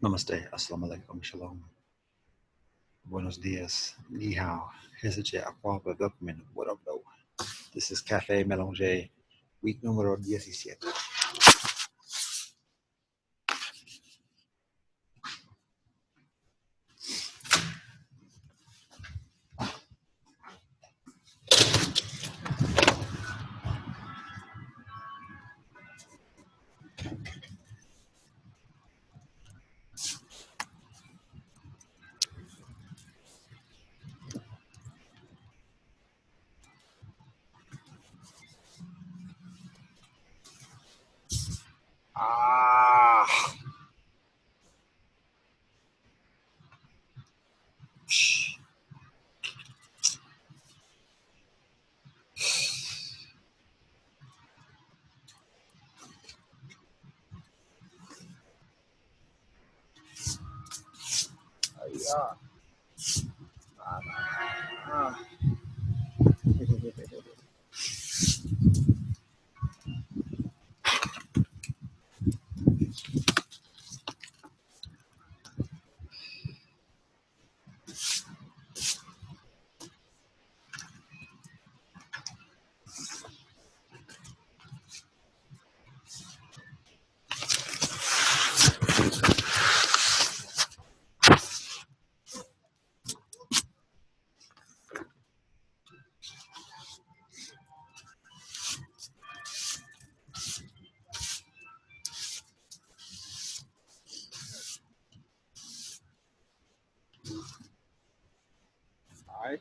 Namaste, Assalamu alaikum, Shalom. Buenos dias, Ni hao, Hezeche, Aquaba, Velkomin, what up, though? This is Cafe Melange, week numero 17. Ah! Yeah. Ah. All right.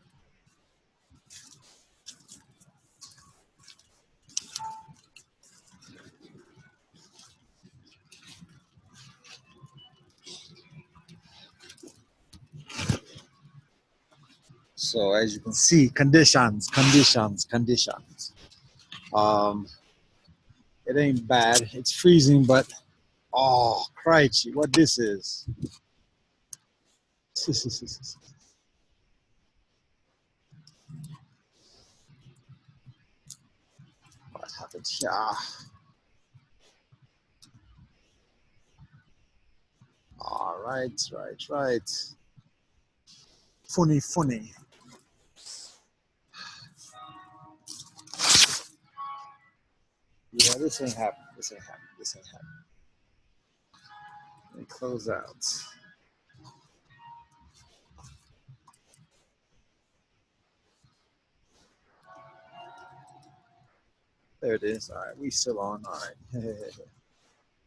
So as you can see, conditions. It ain't bad. It's freezing, but oh, crikey, what this is. What happened here? All right. Funny. Yeah, this ain't happening. Let me close out. There it is. All right, we still on. All right.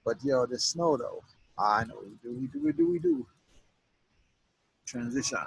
But yo, the snow though. I know we do. Transition.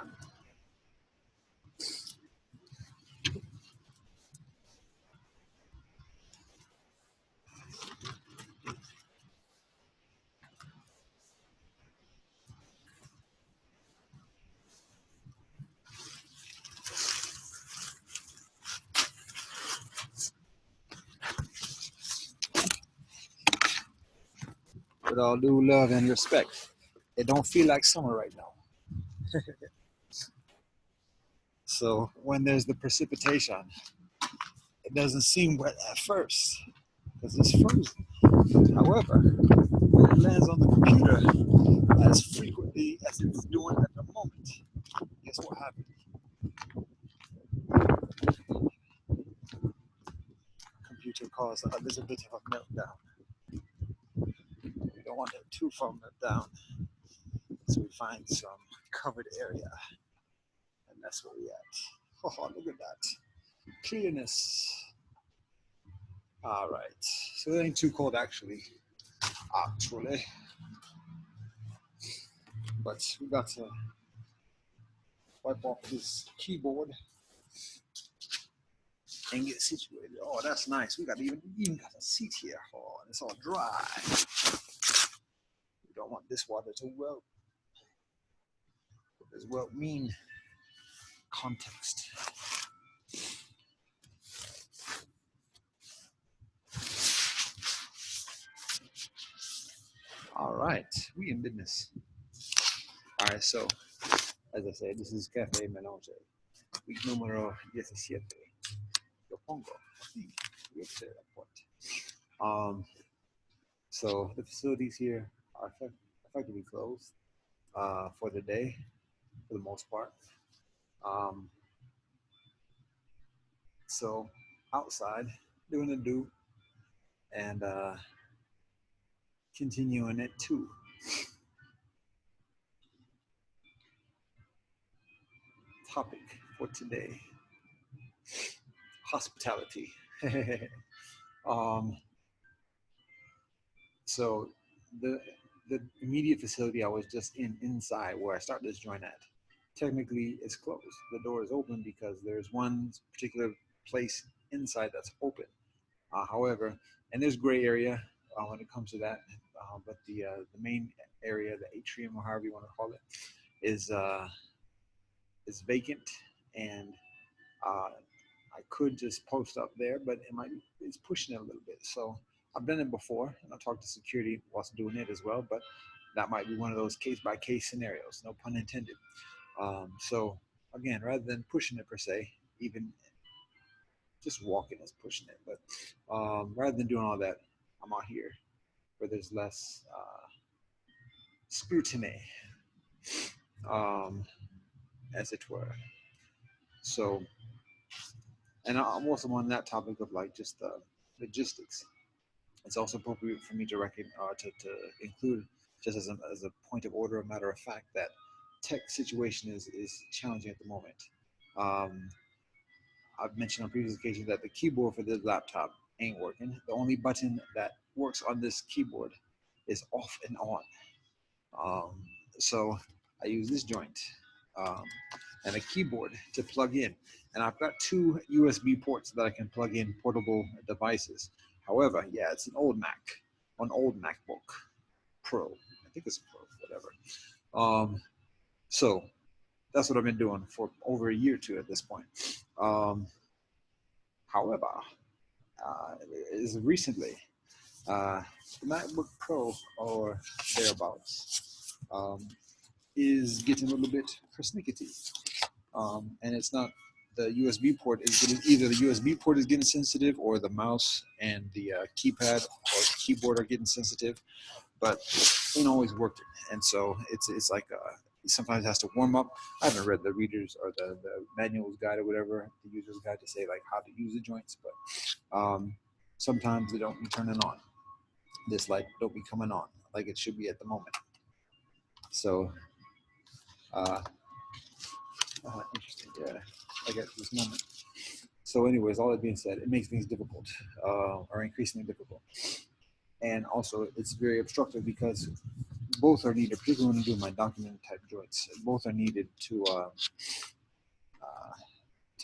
With all due love and respect, it don't feel like summer right now. So when there's the precipitation, it doesn't seem wet at first because it's frozen. However, when it lands on the computer as frequently as it's doing at the moment, guess what happens? Computer causes a little bit of a meltdown. We don't want it too far meltdown, so we find some covered area, and that's where we at. Oh, look at that clearness. All right, so it ain't too cold actually, but we got to wipe off this keyboard and get situated. Oh, that's nice. We got even got a seat here. Oh, it's all dry. We don't want this water to wilt. What does wilt mean? Context. All right, we in business. All right, so as I said, this is Cafe Melange, week numero 17. Yo pongo. Yes, sir, point. So the facilities here are effectively closed for the day, for the most part. Um, so outside, doing the do and continuing it too. Topic for today: hospitality. um, so the the immediate facility I was just inside where I started this joint at, technically it's closed. The door is open because there's one particular place inside that's open. However, and there's gray area when it comes to that, but the main area, the atrium or however you want to call it, is vacant, and uh, I could just post up there, but it's pushing it a little bit. So I've done it before, and I talked to security whilst doing it as well. But that might be one of those case by case scenarios, no pun intended. So again, rather than pushing it per se, even just walking is pushing it. But rather than doing all that, I'm out here where there's less scrutiny, um, as it were. So, and I'm also on that topic of like just logistics. It's also appropriate for me to to include, just as a point of order, a matter of fact, that tech situation is challenging at the moment. Um, I've mentioned on previous occasions that the keyboard for this laptop ain't working. The only button that works on this keyboard is off and on. Um, so I use this joint um, and a keyboard to plug in. And I've got two USB ports that I can plug in portable devices. However, yeah, it's an old MacBook Pro. I think it's Pro, whatever. So that's what I've been doing for over a year or two at this point. Um, however, is recently uh, the MacBook Pro or thereabouts is getting a little bit persnickety. And it's not the USB port is getting, either the USB port is getting sensitive or the mouse and the keypad or keyboard are getting sensitive, but it ain't always working. And so it's like sometimes it has to warm up. I haven't read the readers or the manual's guide or whatever, the user's guide to say like how to use the joints, but sometimes they don't be turning on. This light don't be coming on like it should be at the moment. So uh, interesting, yeah. I get this moment. So, anyways, all that being said, it makes things difficult, or increasingly difficult, and also it's very obstructive because both are needed, particularly when I'm doing my document type joints. Both are needed to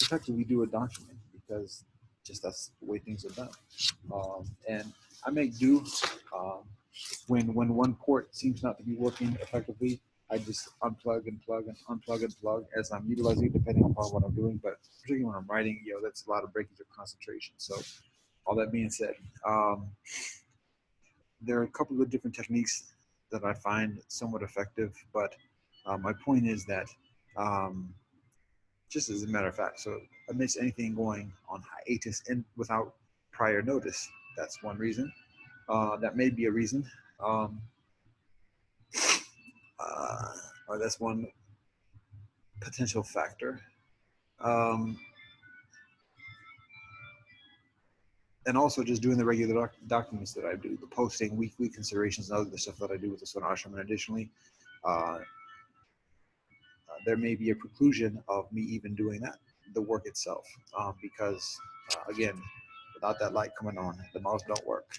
effectively do a document because just that's the way things are done. And I make do when one port seems not to be working effectively. I just unplug and plug and unplug and plug as I'm utilizing it, depending upon what I'm doing. But particularly when I'm writing, that's a lot of breakage of concentration. So, all that being said, there are a couple of different techniques that I find somewhat effective. But my point is that, just as a matter of fact, so amidst anything going on hiatus and without prior notice, that's one reason. That may be a reason. Um, uh, or that's one potential factor. Um, and also just doing the regular documents that I do, the posting, weekly considerations, and other stuff that I do with the Sonar Ashram. And additionally, uh, there may be a preclusion of me even doing that, the work itself, because again, without that light coming on, the mouse don't work.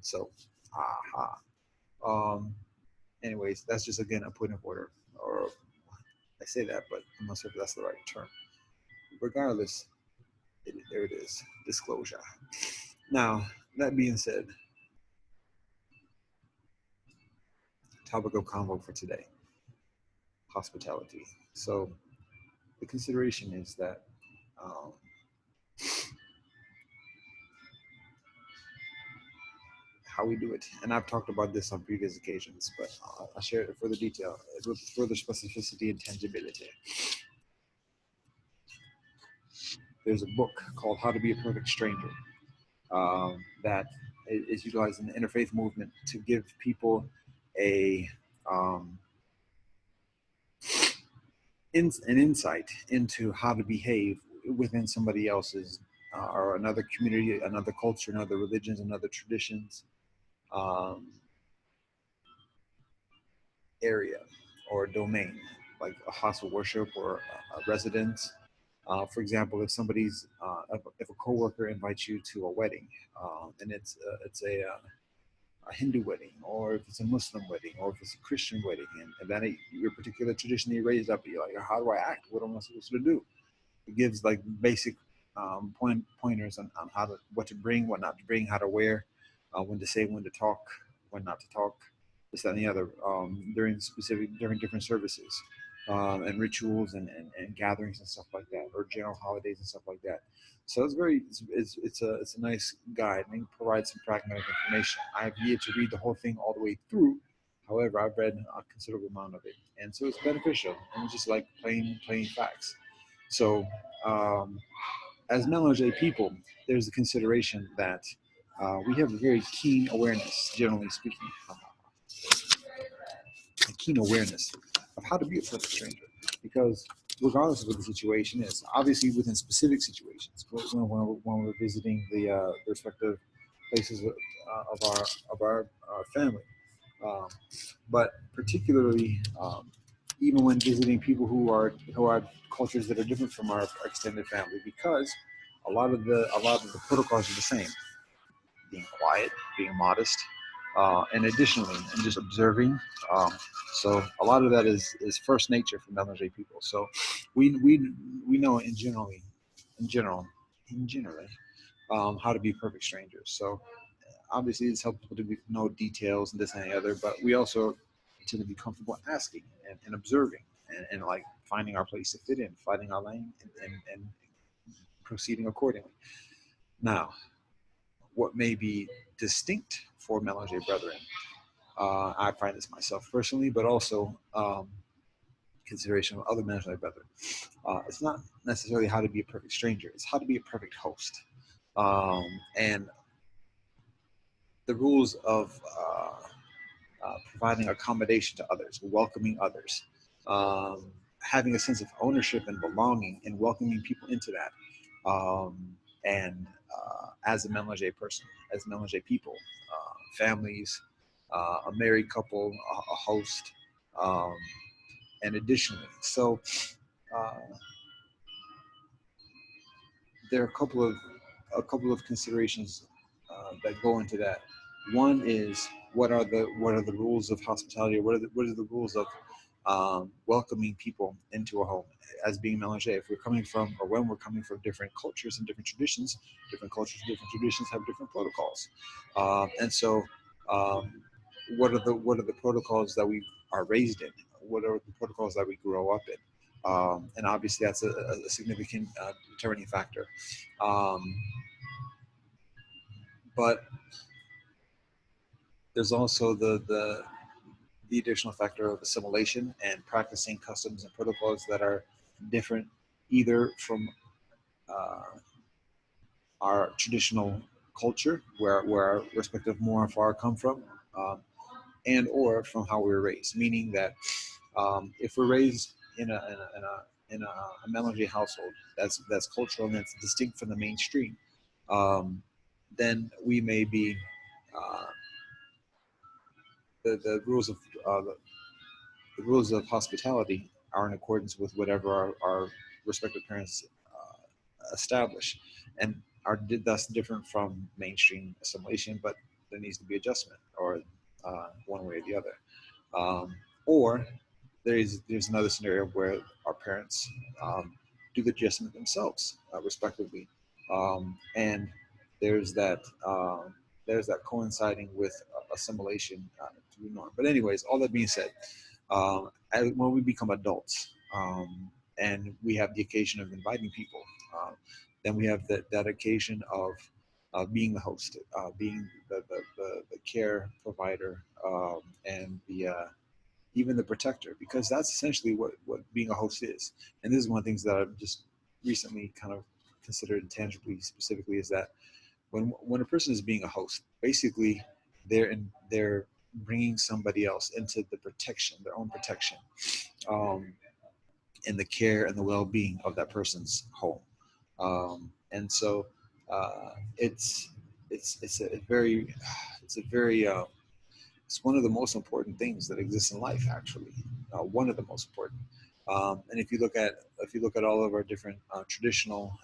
So, aha. Um, anyways, that's just again a point of order, or I say that, but I'm not sure if that's the right term. Regardless, there it is, disclosure. Now, that being said, topic of convo for today, hospitality. So the consideration is that um, how we do it, and I've talked about this on previous occasions, but I'll share it in further detail with further specificity and tangibility. There's a book called How to Be a Perfect Stranger that is utilized in the interfaith movement to give people a um, an insight into how to behave within somebody else's or another community, another culture, another religions, another traditions um, area or domain, like a house of worship or a residence. For example, if somebody's if a coworker invites you to a wedding, and a Hindu wedding, or if it's a Muslim wedding, or if it's a Christian wedding, and then your particular tradition you raised up, you're like, how do I act? What am I supposed to do? It gives like basic pointers on how to what to bring, what not to bring, how to wear, when to say, when to talk, when not to talk, this that and the other during different services and rituals and gatherings and stuff like that, or general holidays and stuff like that. So it's a nice guide and it provides some pragmatic information. I have yet to read the whole thing all the way through. However, I've read a considerable amount of it, and so it's beneficial and it's just like plain facts. So, um, as melange people, there's the consideration that we have a very keen awareness, generally speaking, a keen awareness of how to be a perfect stranger. Because regardless of what the situation is, obviously within specific situations, when we're visiting the respective places of our family, um, but particularly even when visiting people who are cultures that are different from our extended family, because a lot of the protocols are the same: being quiet, being modest, and additionally, and just observing. Um, so a lot of that is first nature for melange people. So we know in general, in general, how to be perfect strangers. So obviously it's helpful to know details and this and the other, but we also tend to be comfortable asking and observing and like finding our place to fit in, finding our lane, and proceeding accordingly. Now, what may be distinct for melange brethren, I find this myself personally, but also consideration of other melange brethren. It's not necessarily how to be a perfect stranger; it's how to be a perfect host. And the rules of providing accommodation to others, welcoming others, having a sense of ownership and belonging, and welcoming people into that. And as a melange person, as melange people, families, a married couple, a host, um, and additionally, so uh, there are a couple of considerations that go into that. One is what are the rules of hospitality? What are the rules of welcoming people into a home as being melange? If we're coming from, or when we're coming from different cultures and different cultures and different traditions have different protocols, and so um, what are the protocols that we are raised in? What are the protocols that we grow up in? And obviously that's a significant determining factor. Um, but there's also the additional factor of assimilation and practicing customs and protocols that are different, either from uh, our traditional culture, where our respective more and far come from, um, and or from how we were raised. Meaning that if we're raised in a melange household that's cultural and that's distinct from the mainstream, um, then we may be uh, the rules of the rules of hospitality are in accordance with whatever our respective parents establish, and are thus different from mainstream assimilation. But there needs to be adjustment, or one way or the other. Or there's another scenario where our parents do the adjustment themselves, respectively, and there's that there's that coinciding with assimilation to the norm. But anyways, all that being said, when we become adults and we have the occasion of inviting people, then we have that occasion of being the host, being the care provider, and even the protector, because that's essentially what being a host is. And this is one of the things that I've just recently kind of considered intangibly specifically, is that when a person is being a host, basically they're bringing somebody else into the protection, their own protection, um, and the care and the well-being of that person's home. And so it's it's a very it's a very it's one of the most important things that exists in life, actually. One of the most important. And if you look at all of our different traditional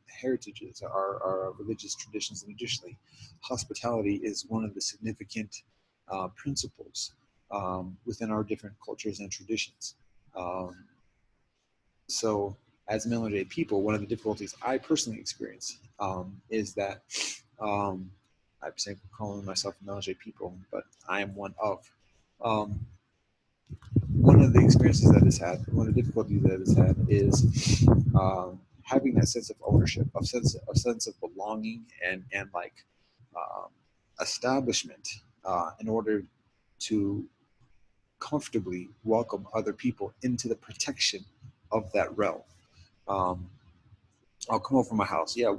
heritages, our religious traditions, and additionally, hospitality is one of the significant principles within our different cultures and traditions. Um, so, as Melange people, one of the difficulties I personally experience is that I'm saying calling myself a Melange people, but I am one of. Um, One of the experiences that it's had, one of the difficulties that it's had, is having that sense of ownership, a sense of belonging, and like um, establishment in order to comfortably welcome other people into the protection of that realm. Um, I'll come over my house. Yeah,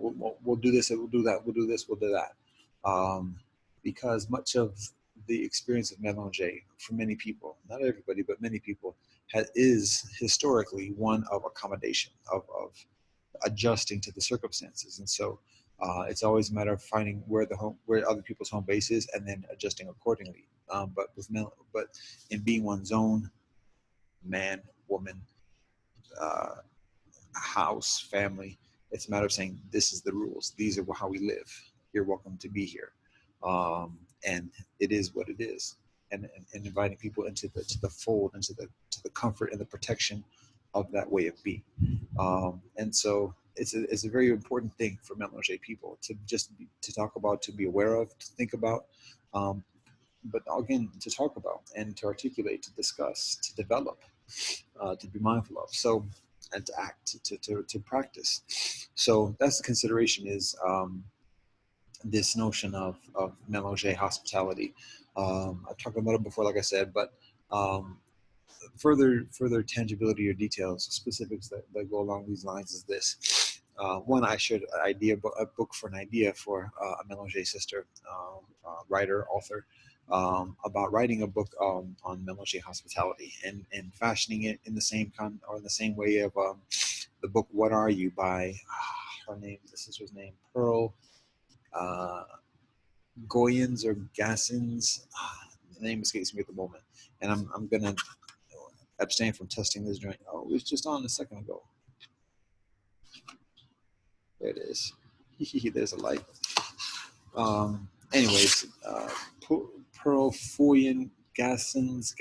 we'll do this, we'll do that, we'll do this, we'll do that. Um, because much of the experience of mélanger for many people, not everybody, but many people, is historically one of accommodation, of adjusting to the circumstances. And so it's always a matter of finding where other people's home base is, and then adjusting accordingly. But in being one's own man, woman, uh, house, family. It's a matter of saying, this is the rules. These are how we live. You're welcome to be here. And it is what it is. And inviting people into the fold, to the comfort and the protection of that way of being. And so it's a very important thing for Mélanger people to to talk about, to be aware of, to think about, um, but again, to talk about and to articulate, to discuss, to develop, to be mindful of. So, and to act, to practice. So that's the consideration, is this notion of mélanger hospitality. I've talked about it before, like I said, but um, further tangibility or details, specifics that go along these lines is this. One, I shared a book for an idea for a Mélanger sister, writer, author, about writing a book on Mélanger hospitality, and fashioning it in the same or in the same way of the book "What Are You" by the sister's name, Pearl Goyens or Gassins. The name escapes me at the moment, and I'm gonna abstain from testing this joint. Oh, it was just on a second ago. There it is. There's a light. Anyways, Pearl Foyen Gaskins,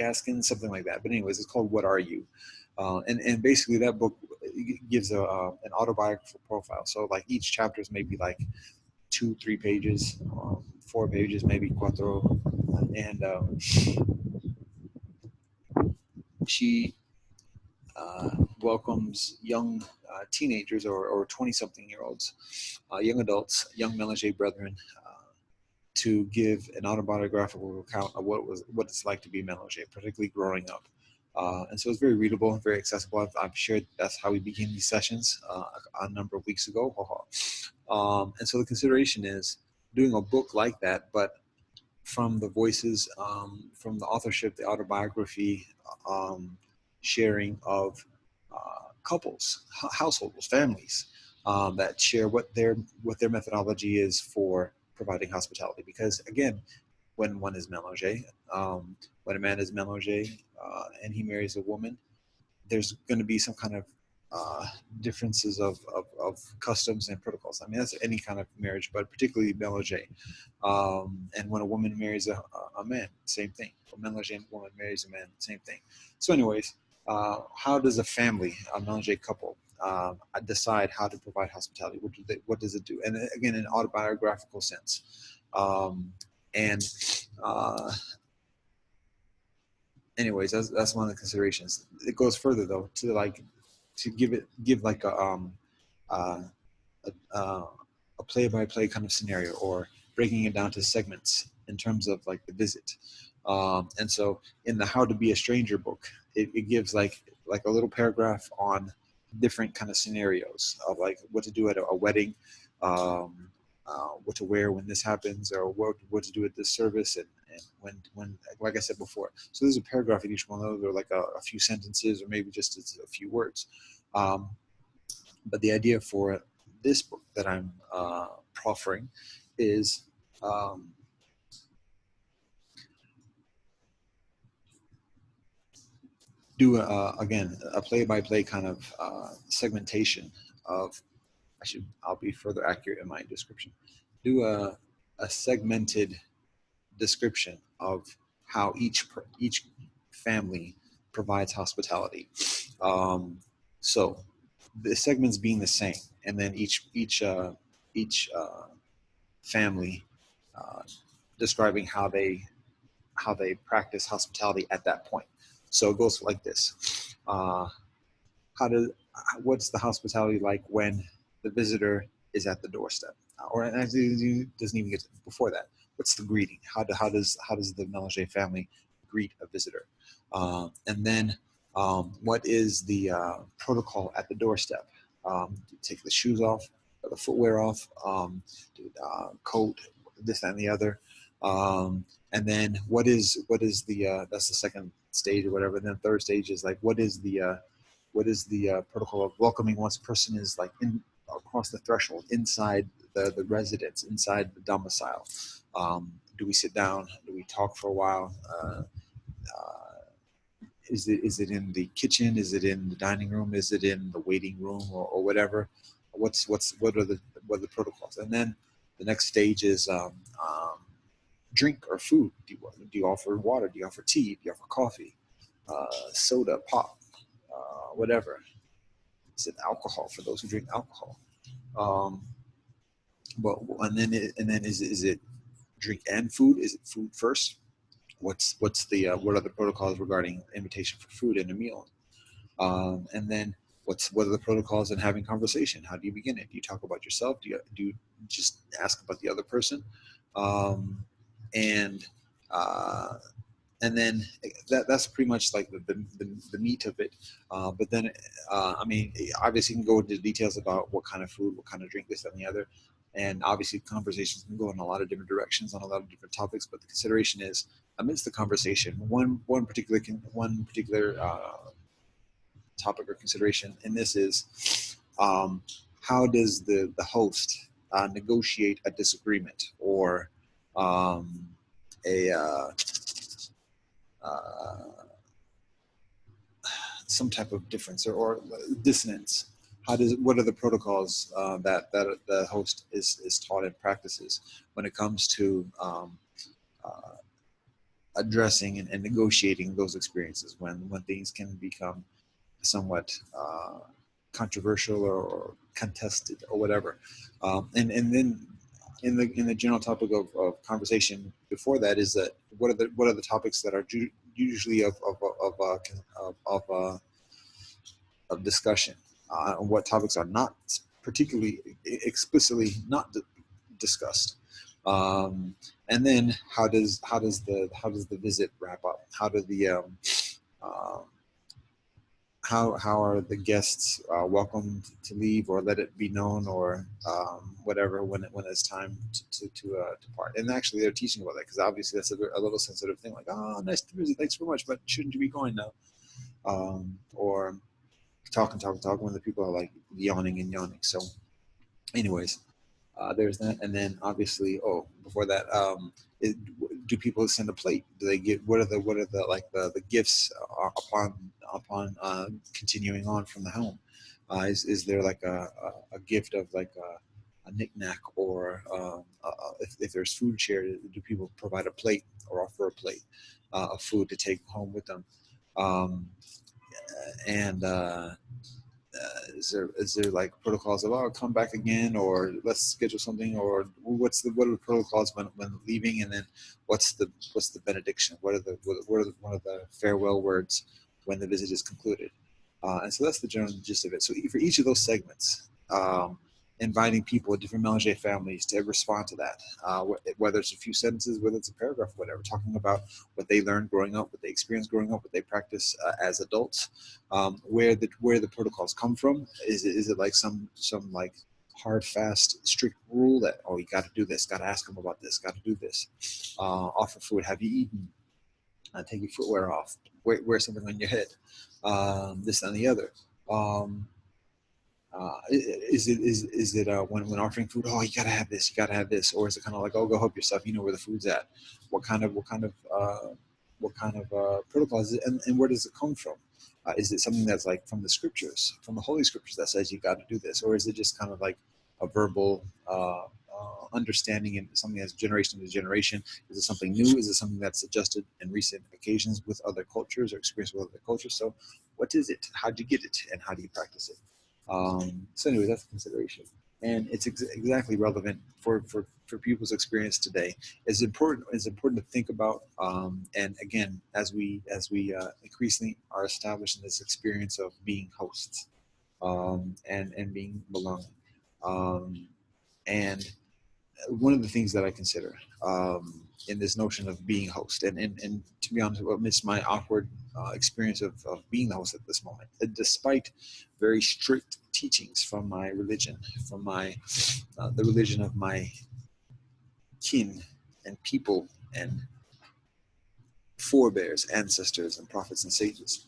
something like that. But anyways, it's called "What Are You," and basically that book gives an autobiographical profile. So like each chapter is maybe like 2-3 pages, 4 pages, maybe cuatro, and she welcomes young teenagers or 20-something-year-olds, young adults, young Mélanger brethren, to give an autobiographical account of what it's like to be Mélanger, particularly growing up. And so it's very readable, very accessible. I've shared that's how we begin these sessions a number of weeks ago. And so the consideration is doing a book like that, but from the voices, from the authorship, the autobiography, sharing of couples, households, families that share what their methodology is for providing hospitality. Because again, when one is mélanger, when a man is mélanger and he marries a woman, there's going to be some kind of differences of customs and protocols. I mean, that's any kind of marriage, but particularly mélanger. And when a woman marries a man, same thing. A mélanger woman marries a man, same thing. So anyways, how does a family, a mélanger couple, decide how to provide hospitality? What does it do? And again, in an autobiographical sense. And anyways, that's one of the considerations. It goes further though, to give like uh, a a play-by-play kind of scenario, or breaking it down to segments in terms of like the visit. And so in the "How to Be a Stranger" book, it gives like a little paragraph on different kind of scenarios of like what to do at a wedding, what to wear when this happens, or what to do at this service, and when like I said before. So there's a paragraph in each one of those, or like a few sentences, or maybe just a few words. But the idea for this book that I'm proffering is do again a play-by-play kind of segmentation of. I'll be further accurate in my description. Do a segmented description of how each family provides hospitality. So the segments being the same, and then each family uh, describing how they practice hospitality at that point. So it goes like this: how does what's the hospitality like when the visitor is at the doorstep, or actually doesn't even get before that? What's the greeting? How does the Mélanger family greet a visitor? And then what is the protocol at the doorstep? Take the shoes off, the footwear off, coat, this that, and the other. And then what is the that's the second stage or whatever. And then third stage is like what is the protocol of welcoming once a person is like in across the threshold inside the residence, inside the domicile. Do we sit down? Do we talk for a while? Is it in the kitchen? Is it in the dining room? Is it in the waiting room or whatever? What are the protocols? And then the next stage is drink or food. Do you offer water? Do you offer tea? Do you offer coffee? Soda, pop, whatever. Is it alcohol for those who drink alcohol? Um, but and then is it drink and food? Is it food first? What are the protocols regarding invitation for food and a meal? And then what are the protocols in having conversation? How do you begin it? Do you talk about yourself? Do you just ask about the other person? Um, and uh, and then that's pretty much like the meat of it. But then, I mean, obviously, you can go into details about what kind of food, what kind of drink, this, and the other. And obviously, conversations can go in a lot of different directions on a lot of different topics. But the consideration is, amidst the conversation, one particular topic or consideration in this is how does the host negotiate a disagreement or a uh, some type of difference or dissonance. What are the protocols that the host is taught and practices when it comes to uh, addressing and negotiating those experiences when things can become somewhat controversial or contested or whatever, and then in the general topic of conversation before that is that what are the topics that are usually of discussion, and what topics are not particularly explicitly not discussed, and then how does the visit wrap up? Uh, how are the guests welcomed to leave or let it be known or whatever when it's time to part? And actually, they're teaching about that because obviously that's a little sensitive thing. Like, oh, nice to visit, thanks very much, but shouldn't you be going now? Or talk when the people are like yawning and yawning. So, anyways, there's that, and then obviously, before that, do people send a plate? Do they get what are the like the gifts upon continuing on from the home? Is there like a gift of like a knickknack or if there's food shared, do people provide a plate or offer a plate of food to take home with them? Um, and is there like protocols of come back again or let's schedule something, or what are the protocols when leaving, and then what's the benediction? What are one of the farewell words when the visit is concluded? And so that's the general gist of it. So for each of those segments, inviting people, different Mélanger families, to respond to that, whether it's a few sentences, whether it's a paragraph, whatever, talking about what they learned growing up, what they experienced growing up, what they practice as adults, where the protocols come from. Is it like some like hard, fast, strict rule that, oh, you got to do this, got to ask them about this, got to do this. Offer food. Have you eaten? Take your footwear off. Wear something on your head. This and the other. Is it when offering food? Oh, you gotta have this. You gotta have this. Or is it kind of like, oh, go help yourself. You know where the food's at. What kind of protocol is it, and where does it come from? Is it something that's like from the scriptures, from the Holy Scriptures, that says you got to do this, or is it just kind of like a verbal understanding and something that's generation to generation? Is it something new? Is it something that's adjusted in recent occasions with other cultures or experience with other cultures? So, what is it? How do you get it, and how do you practice it? So anyway, that's a consideration, and it's exactly relevant for people's experience today. It's important to think about, and again, as we increasingly are established in this experience of being hosts, and being belonging, and one of the things that I consider, in this notion of being host, and to be honest, amidst my awkward experience of being the host at this moment, despite very strict teachings from my religion, from my the religion of my kin and people and forebears, ancestors, and prophets and sages,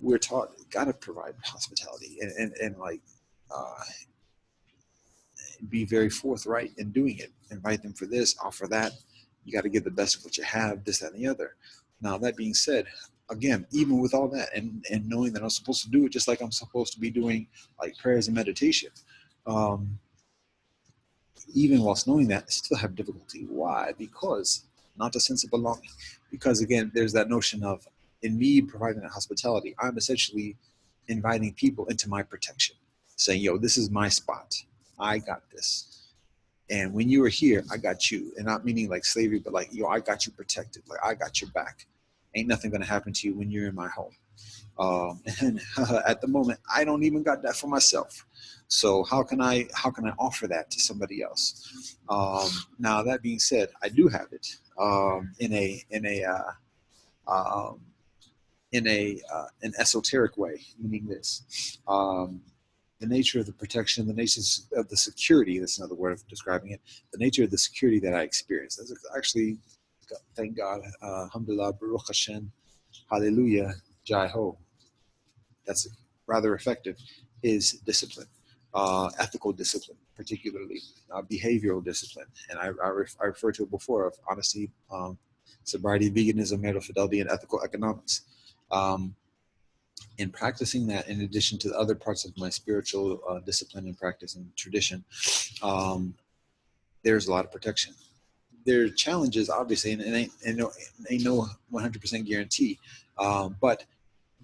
we're taught gotta provide hospitality and like be very forthright in doing it. Invite them for this, offer that. You got to give the best of what you have, this, that, and the other. Now, that being said, again, even with all that, and knowing that I'm supposed to do it just like I'm supposed to be doing like prayers and meditation, um, even whilst knowing that, I still have difficulty. Why? Because not a sense of belonging. Because again, there's that notion of, in me providing that hospitality, I'm essentially inviting people into my protection, saying, yo, this is my spot. I got this. And when you were here, I got you. And not meaning like slavery, but like, yo, I got you protected. Like, I got your back. Ain't nothing going to happen to you when you're in my home. And at the moment, I don't even got that for myself. So how can I offer that to somebody else? Now, that being said, I do have it, um, in an esoteric way, meaning this. The nature of the protection, the nature of the security, that's another word of describing it, the nature of the security that I experience. That's actually, thank God, alhamdulillah, baruch Hashem, hallelujah, jai ho. That's rather effective, is discipline, ethical discipline, particularly behavioral discipline. And I referred to it before, of honesty, sobriety, veganism, marital fidelity, and ethical economics. In practicing that, in addition to the other parts of my spiritual discipline and practice and tradition, there's a lot of protection. There are challenges, obviously, and ain't no 100% guarantee. But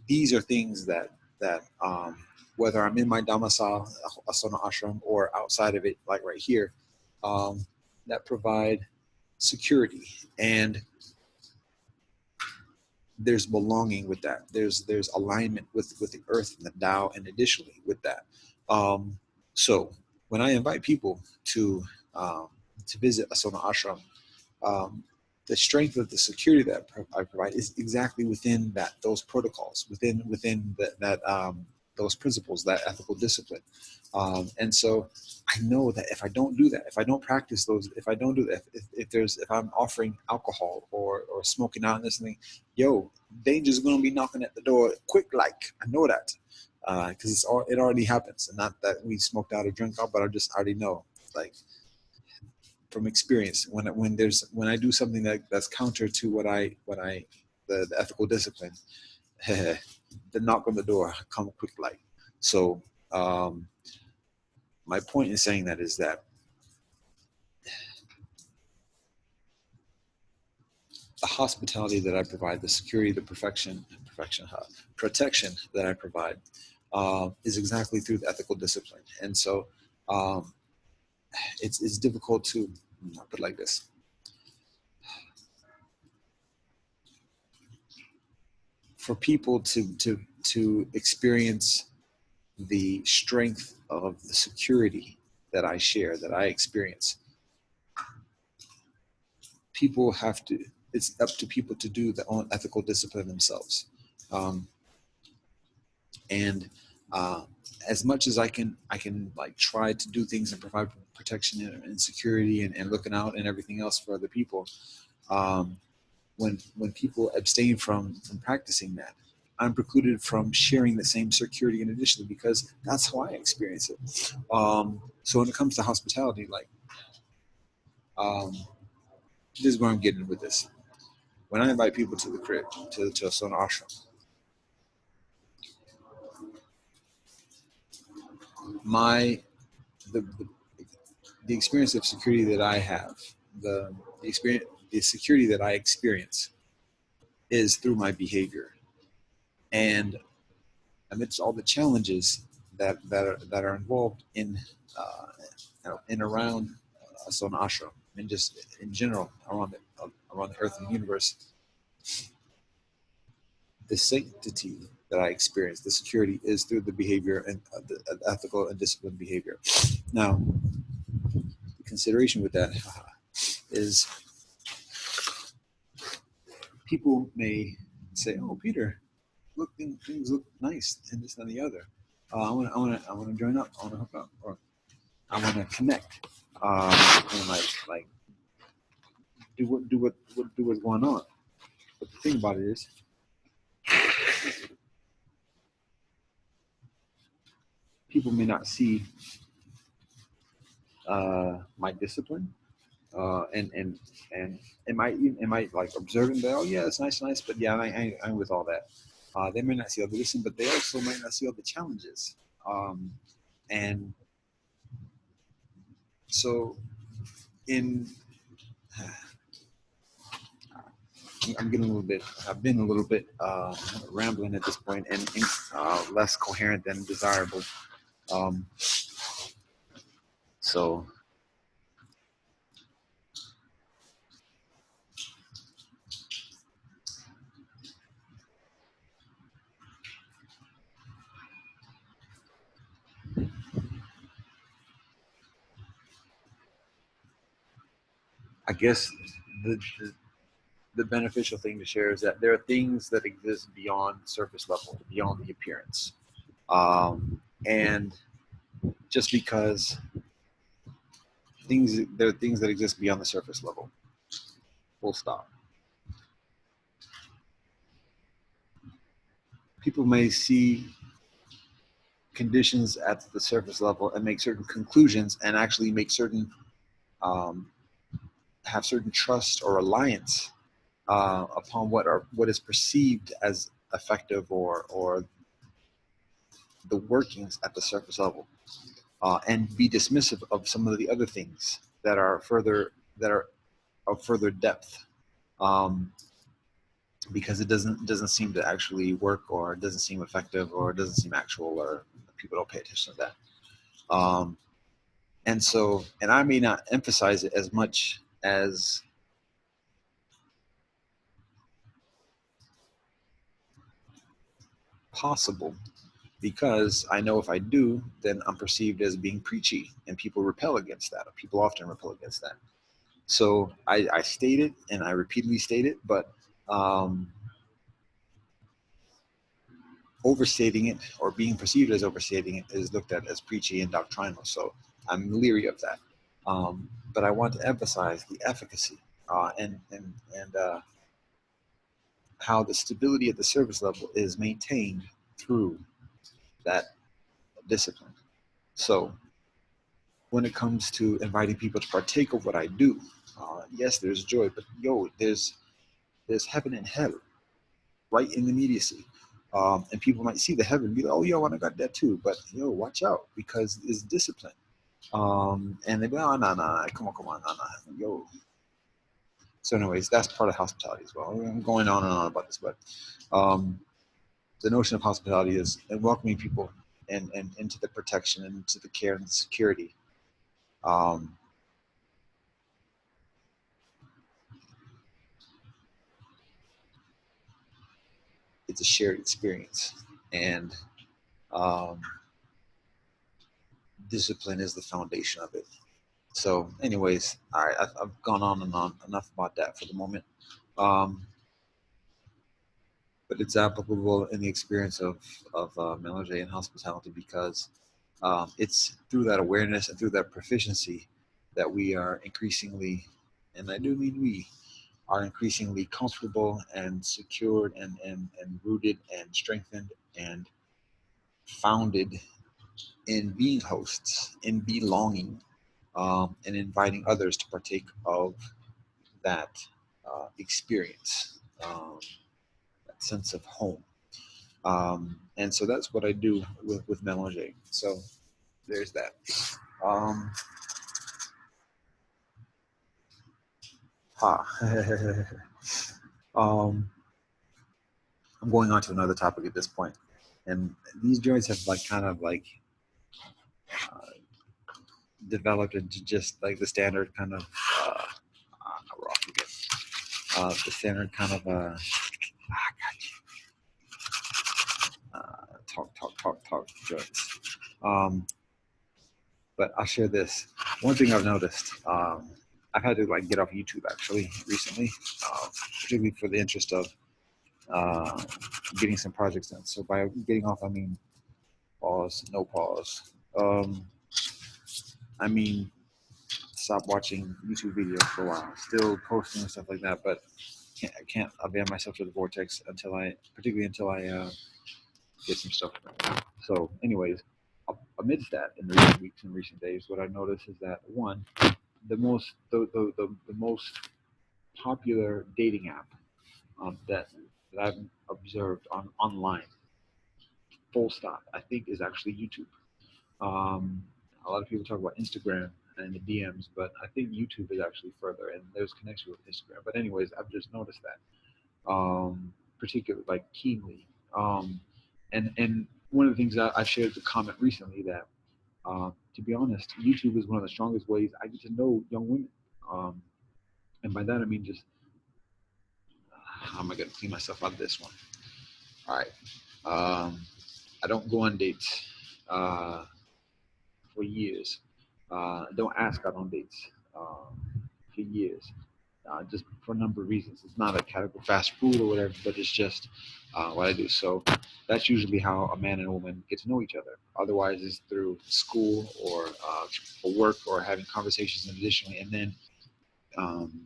these are things that whether I'm in my domicile, asana ashram, or outside of it, like right here, that provide security, and there's belonging with that. There's alignment with the earth and the Tao, and additionally with that. So when I invite people to visit Asana Ashram, the strength of the security that I provide is exactly within those protocols, within those principles, that ethical discipline. And so I know that if I don't do that, if I don't practice those, if I don't do that, if I'm offering alcohol or smoking out and this thing, yo, danger's going to be knocking at the door quick. Like, I know that, because it already happens. And not that we smoked out or drank out, but I already know, like, from experience, when I do something that's counter to the ethical discipline, the knock on the door come quick like. So my point in saying that is that the hospitality that I provide, the security, the protection that I provide, is exactly through the ethical discipline. And so it's difficult to, I'll put it like this. For people to experience the strength of the security that I share, that I experience, it's up to people to do their own ethical discipline themselves. And uh, as much as I can like try to do things and provide protection and security and looking out and everything else for other people. Um, when people abstain from practicing that, I'm precluded from sharing the same security and additionally because that's how I experience it. So when it comes to hospitality, like um, this is where I'm getting with this. When I invite people to the crib, to a Sona ashram, my the the experience of security that I have, the experience, the security that I experience is through my behavior. And amidst all the challenges that are involved in in around Sona Ashram and just in general around the earth and universe, the sanctity that I experience, the security, is through the behavior and the ethical and disciplined behavior. Now, the consideration with that is people may say, "Oh, Peter, look, things look nice and this and the other. I want to join up. I want to hook up, or I want to connect, and like do what's going on." But the thing about it is, people may not see my discipline, and it might like observing that. Oh yeah, it's nice, but yeah, I'm with all that. They may not see all the discipline, but they also might not see all the challenges. And so in I'm getting a little bit. I've been a little bit rambling at this point, and less coherent than desirable. Um, so I guess the, the the beneficial thing to share is that there are things that exist beyond surface level, beyond the appearance, and just because there are things that exist beyond the surface level. Full stop. People may see conditions at the surface level and make certain conclusions and actually make certain um, have certain trust or reliance upon what is perceived as effective or the workings at the surface level, and be dismissive of some of the other things that are of further depth, um, because it doesn't seem to actually work, or it doesn't seem effective, or it doesn't seem actual, or people don't pay attention to that. And I may not emphasize it as much as possible, because I know if I do, then I'm perceived as being preachy, and people repel against that. Or people often repel against that. So I state it, and I repeatedly state it, but um, overstating it or being perceived as overstating it is looked at as preachy and doctrinal. So I'm leery of that. But I want to emphasize the efficacy, and how the stability at the service level is maintained through that discipline. So when it comes to inviting people to partake of what I do, yes, there's joy, but there's heaven and hell right in the immediacy. And people might see the heaven and be like, "Oh, yo, I got that too." But yo, watch out, because it's discipline. And they be, "Oh, no, come on, no, yo." So, anyways, that's part of hospitality as well. I'm going on and on about this, but um, the notion of hospitality is welcoming people and into the protection and into the care and the security. Um, it's a shared experience, and um, discipline is the foundation of it. So, anyways, all right, I've gone on and on enough about that for the moment. Um, but it's applicable in the experience of lange and hospitality because it's through that awareness and through that proficiency that we are increasingly, and I do mean we, are increasingly comfortable and secured and rooted and strengthened and founded in being hosts, in belonging, and inviting others to partake of that experience, that sense of home. And so that's what I do with Melange. So there's that. Um, ha. um, I'm going on to another topic at this point, and these joints have like kind of like uh, developed into just like the standard kind of we're off again. The standard kind of talk joints. Um, but I'll share this. One thing I've noticed, I've had to like get off YouTube actually recently, particularly for the interest of uh, getting some projects done. So by getting off, I mean pause, no pause. I mean stop watching YouTube videos for a while, still posting and stuff like that, but I can't avail myself to the vortex particularly until I get some stuff done. So, anyways, amidst that, in recent weeks and recent days, what I noticed is that one, the most popular dating app that I've observed online, full stop, I think is actually YouTube. Um, a lot of people talk about Instagram and the DMs, but I think YouTube is actually further, and there's connection with Instagram. But anyways, I've just noticed that, particularly like keenly. And one of the things that I shared the comment recently that, to be honest, YouTube is one of the strongest ways I get to know young women. Um, and by that I mean just how am I going to clean myself out of this one? All right. Um, I don't go on dates for years. Don't ask out on dates for years. Just for a number of reasons. It's not a category fast food or whatever, but it's just what I do. So that's usually how a man and a woman get to know each other. Otherwise, it's through school or for work or having conversations additionally, and then um,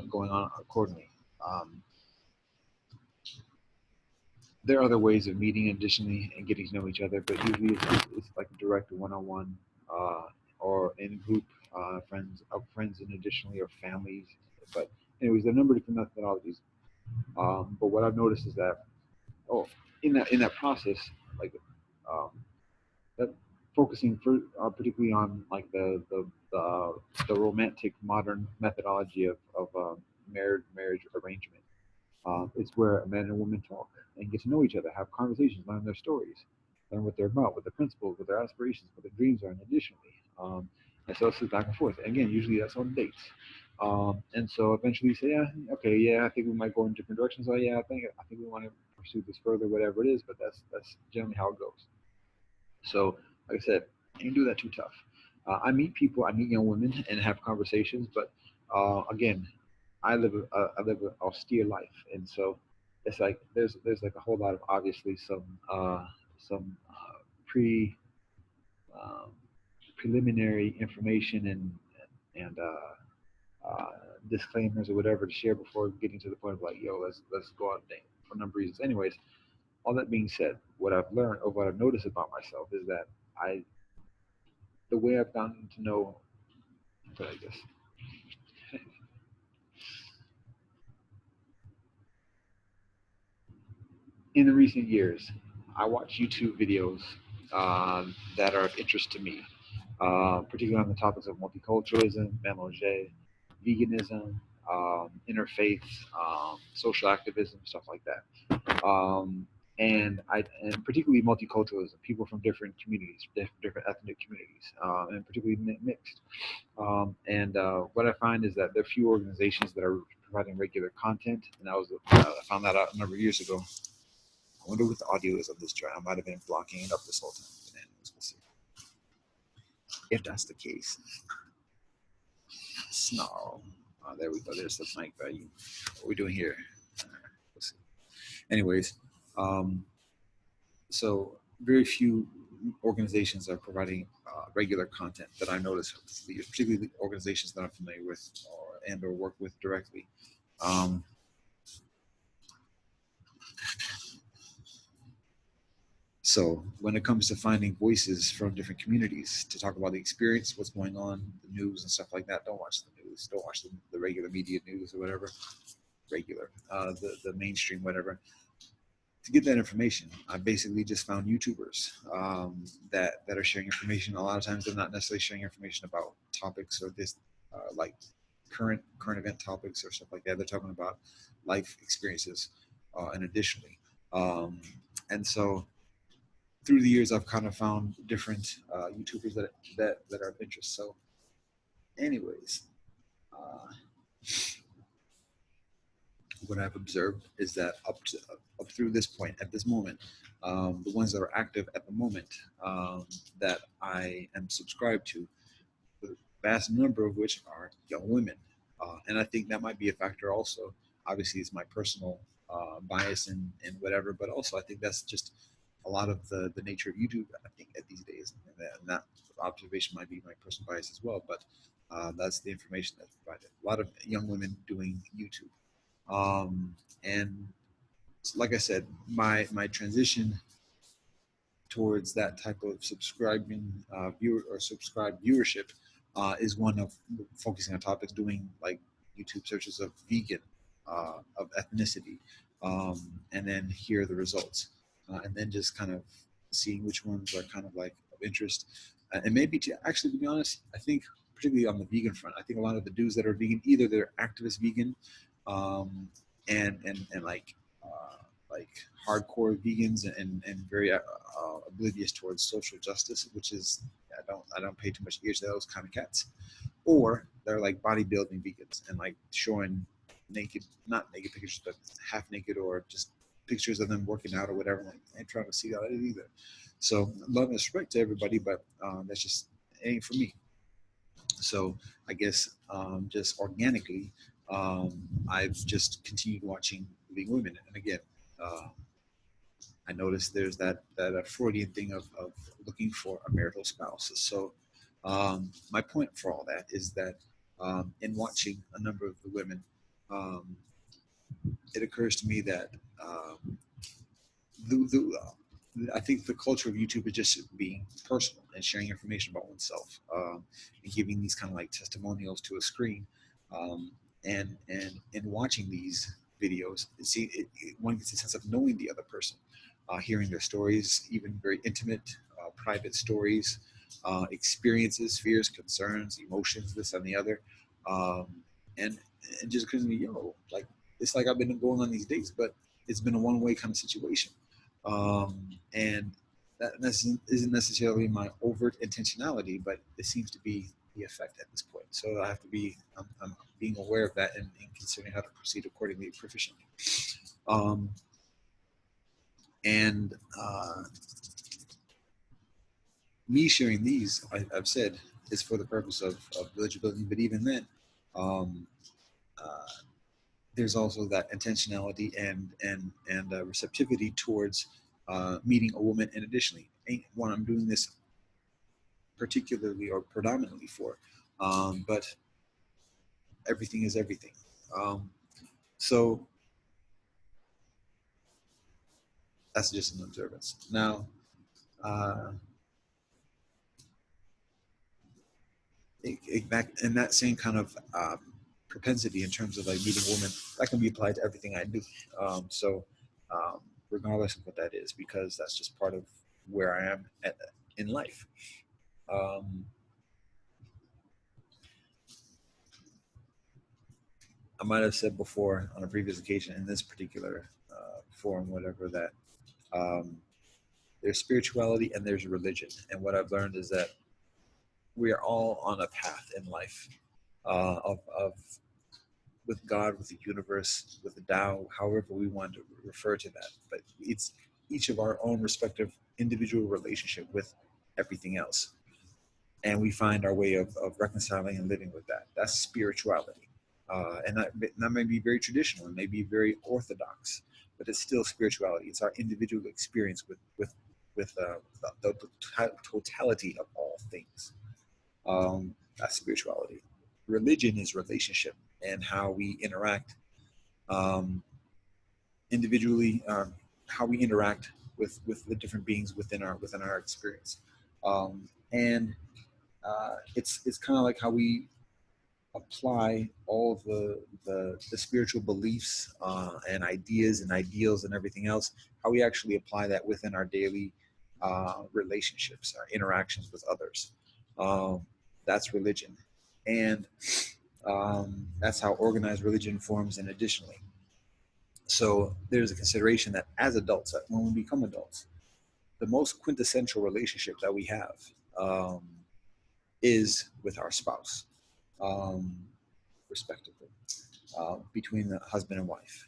going on accordingly. Um, there are other ways of meeting additionally and getting to know each other, but usually it's like a direct one-on-one or in group friends and additionally or families. But anyways, there are a number of different methodologies. But what I've noticed is that in that process, like um, that focusing particularly on like the romantic modern methodology of marriage arrangement. It's where a man and a woman talk and get to know each other, have conversations, learn their stories, learn what they're about, what their principles, what their aspirations, what their dreams are, and additionally. And so it's back and forth. And again, usually that's on dates. And so eventually you say, yeah, okay, yeah, I think we might go in different directions. Oh, yeah, I think we want to pursue this further, whatever it is. But that's generally how it goes. So, like I said, ain't do that too tough. I meet people, I meet young women, and have conversations. But again, I live an austere life, and so it's like there's like a whole lot of obviously some pre um, preliminary information and disclaimers or whatever to share before getting to the point of like, yo, let's go out and date for a number of reasons. Anyways, all that being said, what I've learned or what I've noticed about myself is that I the way I've gotten to know, but I guess in the recent years, I watch YouTube videos that are of interest to me, particularly on the topics of multiculturalism, mélanger, veganism, interfaith, social activism, stuff like that. And particularly multiculturalism, people from different communities, different ethnic communities, and particularly mixed. And what I find is that there are few organizations that are providing regular content, and I found that out a number of years ago. I wonder what the audio is of this joint. I might have been blocking it up this whole time. But anyways, we'll see. If that's the case, snarl. There we go. There's the mic value. What are we doing here? Let's see. Anyways, um, so very few organizations are providing regular content that I notice, particularly organizations that I'm familiar with or work with directly. Um, so when it comes to finding voices from different communities to talk about the experience, what's going on, the news and stuff like that, don't watch the news. Don't watch the regular media news or whatever. Regular, the mainstream, whatever. To get that information, I basically just found YouTubers that are sharing information. A lot of times, they're not necessarily sharing information about topics or this like current event topics or stuff like that. They're talking about life experiences, and additionally, um, and so through the years, I've kind of found different YouTubers that are of interest. So, anyways, uh, what I've observed is that up through this point, at this moment, the ones that are active at the moment that I am subscribed to, the vast number of which are young women, and I think that might be a factor also. Obviously, it's my personal bias and whatever, but also I think that's just a lot of the nature of YouTube. I think at these days, and that observation might be my personal bias as well, but that's the information that's provided. A lot of young women doing YouTube. Um, and like I said, my transition towards that type of subscribing viewer or subscribed viewership is one of focusing on topics, doing like YouTube searches of vegan, of ethnicity, and then hear the results, and then just kind of seeing which ones are kind of like of interest, and maybe to actually to be honest, I think particularly on the vegan front, I think a lot of the dudes that are vegan, either they're activist vegan, um, and like hardcore vegans and very oblivious towards social justice, which is I don't pay too much ear to those kind of cats, or they're like bodybuilding vegans and like showing naked, not naked pictures, but half naked or just pictures of them working out or whatever. Like I ain't trying to see that either. So love and respect to everybody, but that's just it ain't for me. So I guess just organically, I've just continued watching Living Women, and again, uh, I noticed there's that Freudian thing of looking for a marital spouse. So my point for all that is that in watching a number of the women, um, it occurs to me that I think the culture of YouTube is just being personal and sharing information about oneself, and giving these kind of like testimonials to a screen, um, and in watching these videos, one gets a sense of knowing the other person, hearing their stories, even very intimate, private stories, experiences, fears, concerns, emotions, this and the other, um, and it just occurs to me, like it's like I've been going on these dates, but it's been a one-way kind of situation, and that isn't necessarily my overt intentionality, but it seems to be the effect at this point. So I have to be, I'm being aware of that and considering how to proceed accordingly proficiently. Um, and me sharing these, I've said, is for the purpose of eligibility, but even then, um, uh, there's also that intentionality and receptivity towards meeting a woman. And additionally, ain't one I'm doing this particularly or predominantly for, but everything is everything. Um, so that's just an observance. Now, uh, back in that same kind of propensity in terms of like meeting women, that can be applied to everything I do. So, regardless of what that is, because that's just part of where I am in life. Um, I might have said before on a previous occasion in this particular forum, whatever, that um, there's spirituality and there's religion. And what I've learned is that we are all on a path in life of with God, with the universe, with the Tao, however we want to refer to that. But it's each of our own respective individual relationship with everything else. And we find our way of reconciling and living with that. That's spirituality. And that may be very traditional and may be very orthodox. but it's still spirituality. It's our individual experience with the totality of all things. That's spirituality. Religion is relationship and how we interact um, individually, how we interact with the different beings within our experience, and it's kind of like how we apply all of the spiritual beliefs and ideas and ideals and everything else, how we actually apply that within our daily relationships, our interactions with others. Um, that's religion. And that's how organized religion forms. And additionally, so there's a consideration that as adults, that when we become adults, the most quintessential relationship that we have um, is with our spouse, um, respectively, between the husband and wife.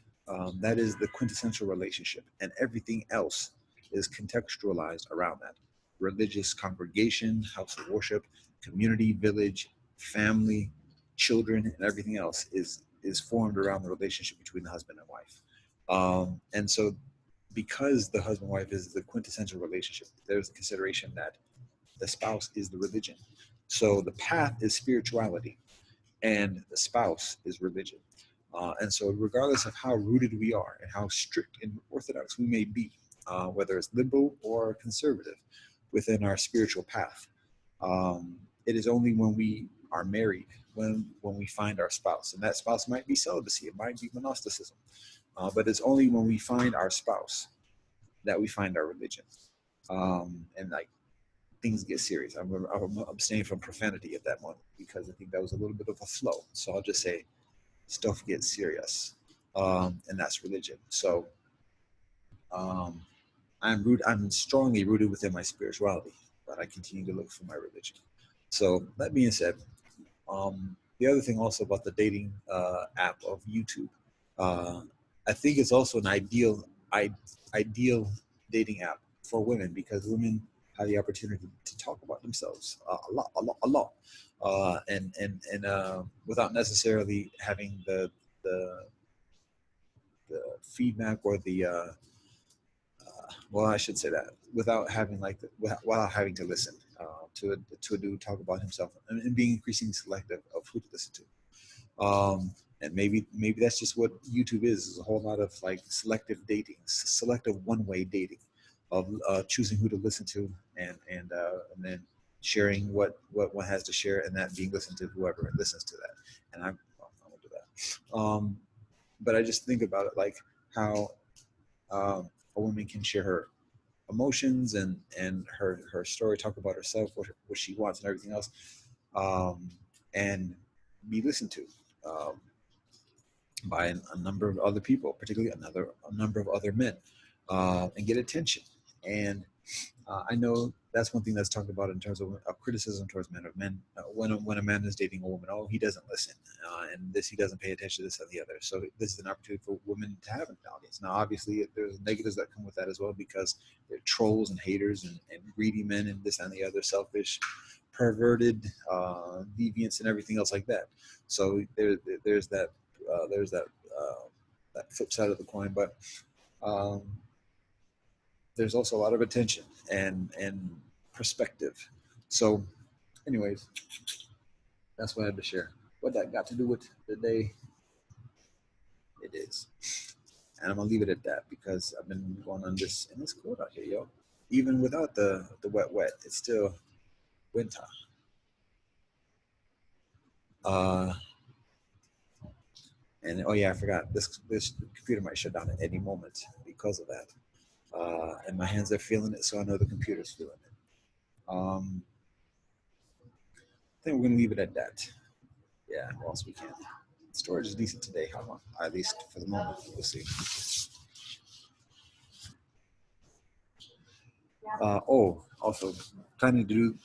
That is the quintessential relationship, and everything else is contextualized around that. Religious congregation, house of worship, community, village, family, children, and everything else is formed around the relationship between the husband and wife. And so, because the husband wife is the quintessential relationship, there's a consideration that the spouse is the religion. So the path is spirituality, and the spouse is religion. And so, regardless of how rooted we are and how strict and orthodox we may be, whether it's liberal or conservative within our spiritual path, it is only when we are married, when we find our spouse, and that spouse might be celibacy, it might be monasticism, but it's only when we find our spouse that we find our religion. And like things get serious. I'm abstaining from profanity at that moment because I think that was a little bit of a flow. So I'll just say stuff gets serious, and that's religion. So um, I'm strongly rooted within my spirituality, but I continue to look for my religion. So that being said, the other thing also about the dating app of YouTube, uh, I think it's also an ideal dating app for women because women have the opportunity to talk about themselves a lot, and without necessarily having the the feedback or the well, I should say that without having without having to listen to a dude talk about himself and being increasingly selective of who to listen to. And maybe that's just what YouTube is a whole lot of like selective dating, selective one-way dating, of choosing who to listen to and then sharing what one has to share and that being listened to whoever listens to that. And I won't do that. But I just think about it like how a woman can share her emotions and her story, talk about herself, what she wants, and everything else, um, and be listened to um, by a number of other people, particularly a number of other men, and get attention. And I know that's one thing that's talked about in terms of criticism towards men. Of men, when a man is dating a woman, oh, he doesn't listen, and this he doesn't pay attention to this and the other. So this is an opportunity for women to have an audience. Now, obviously, there's negatives that come with that as well because they're trolls and haters and greedy men and this and the other, selfish, perverted, deviants, and everything else like that. So there's that flip side of the coin, but. Um, there's also a lot of attention and perspective. So, anyways, that's what I had to share. What that got to do with the day, it is. And I'm gonna leave it at that because I've been going on this, and it's cold out here, yo. Even without the wet, it's still winter. Uh, and oh yeah, I forgot this computer might shut down at any moment because of that. And my hands are feeling it, so I know the computer's feeling it. I think we're gonna leave it at that. Yeah, what else we can. Storage is decent today, how long? At least for the moment. We'll see. Also planning to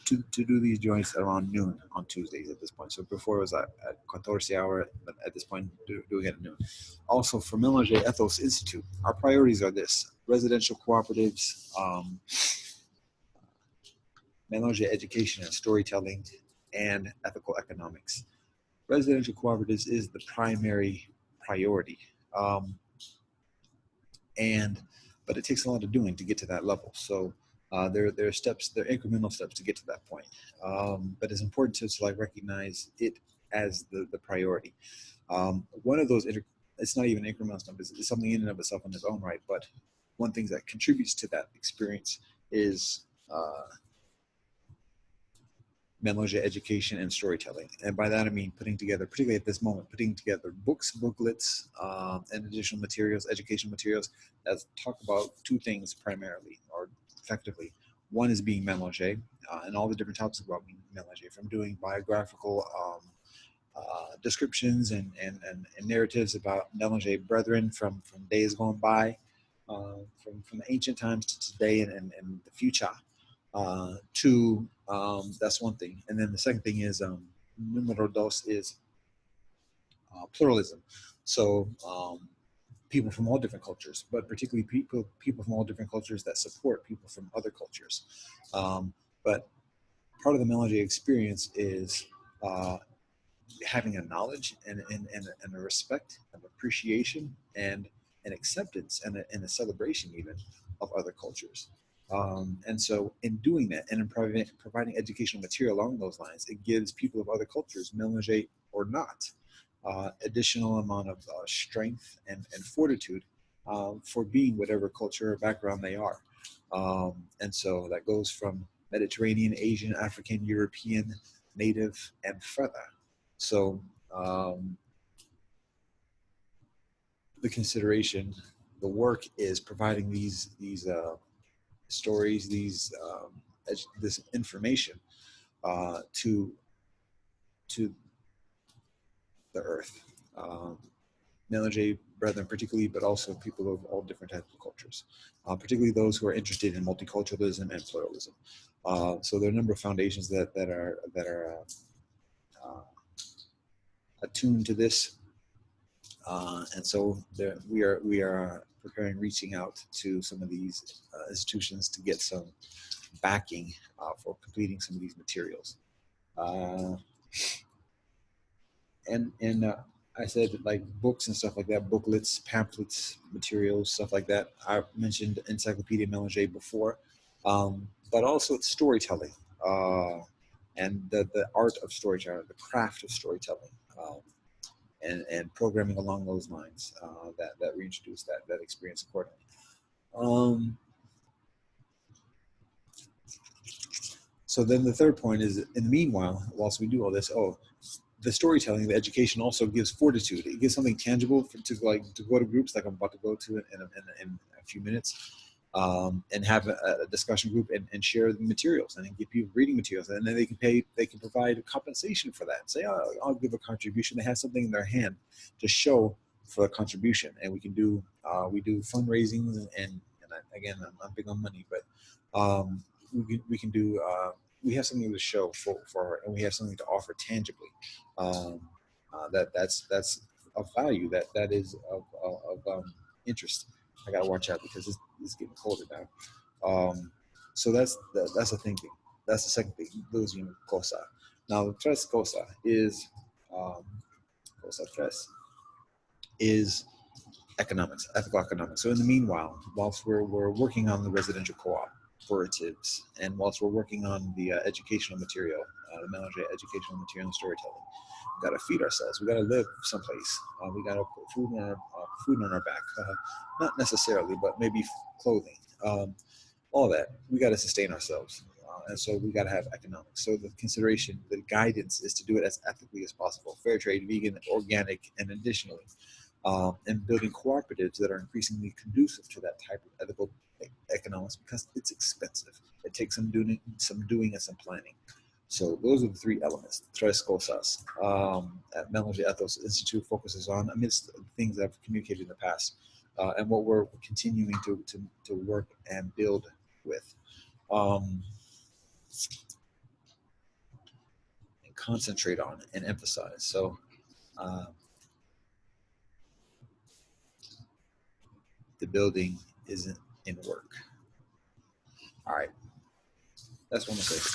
do these joints around noon on Tuesdays at this point. So before it was at 14 hour, but at this point doing it at noon. Also for Melange Ethos Institute, our priorities are this: residential cooperatives, Melange education and storytelling, and ethical economics. Residential cooperatives is the primary priority. and but it takes a lot of doing to get to that level. So there are steps, there are incremental steps to get to that point. But it's important to like recognize it as the priority. One of those, it's not even incremental stuff, it's something in and of itself in its own right. But one thing that contributes to that experience is lange education and storytelling. And by that I mean putting together, particularly at this moment, putting together books, booklets, and additional materials, educational materials that talk about two things primarily or effectively. One is being lange, and all the different topics about being lange, from doing biographical descriptions and narratives about lange brethren from days gone by, from the ancient times to today and the future. Two, that's one thing. And then the second thing is, numero dos is pluralism. So people from all different cultures, but particularly people from all different cultures that support people from other cultures. But part of the lange experience is having a knowledge and a respect, an appreciation, and an acceptance and a celebration even of other cultures. And so in doing that and in providing educational material along those lines, it gives people of other cultures, lange or not, additional amount of strength and fortitude for being whatever culture or background they are. And so that goes from Mediterranean, Asian, African, European, Native, and further. So the consideration, the work is providing these stories, this information to the earth, lange brethren particularly, but also people of all different types of cultures, particularly those who are interested in multiculturalism and pluralism. So there are a number of foundations that are attuned to this. And so we are preparing, reaching out to some of these institutions to get some backing for completing some of these materials. And I said like books and stuff like that, booklets, pamphlets, materials, stuff like that. I mentioned Encyclopedia lange before, but also it's storytelling and the art of storytelling, the craft of storytelling. And programming along those lines that reintroduce that experience accordingly. So then the third point is, in the meanwhile, whilst we do all this, the storytelling, the education also gives fortitude. It gives something tangible to go to groups like I'm about to go to in a few minutes, and have a discussion group and share the materials and then give people reading materials, and then they can provide compensation for that and say, oh, I'll give a contribution. They have something in their hand to show for a contribution, and we do fundraising and again, I'm big on money, but we can do we have something to show for and we have something to offer tangibly. That's of value, that is of interest. I gotta watch out because it's getting colder now. So that's the thinking. That's the second thing. Losing cosa. Now the tres cosa is cosa tres is economics, ethical economics. So in the meanwhile, whilst we're working on the residential cooperatives, and whilst we're working on the educational material, the lange educational material and storytelling, we got to feed ourselves. We got to live someplace. We got to put food on our back. Not necessarily, but maybe clothing. All that. We got to sustain ourselves. And so we got to have economics. So the consideration, the guidance is to do it as ethically as possible. Fair trade, vegan, organic, and additionally, and building cooperatives that are increasingly conducive to that type of ethical economics because it's expensive. It takes some doing and some planning. So those are the three elements. Tres cosas at lange Ethos Institute focuses on amidst the things I've communicated in the past, and what we're continuing to work and build with. And concentrate on and emphasize. So the building isn't in work. All right. That's what I'm gonna say.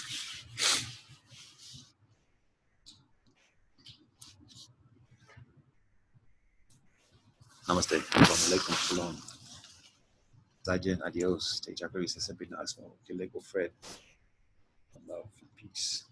Namaste. Assalamu alaikum. Shalom. Está bien, adios. Te echa revisa sempre no asmo. Que lego Fred. Love, peace.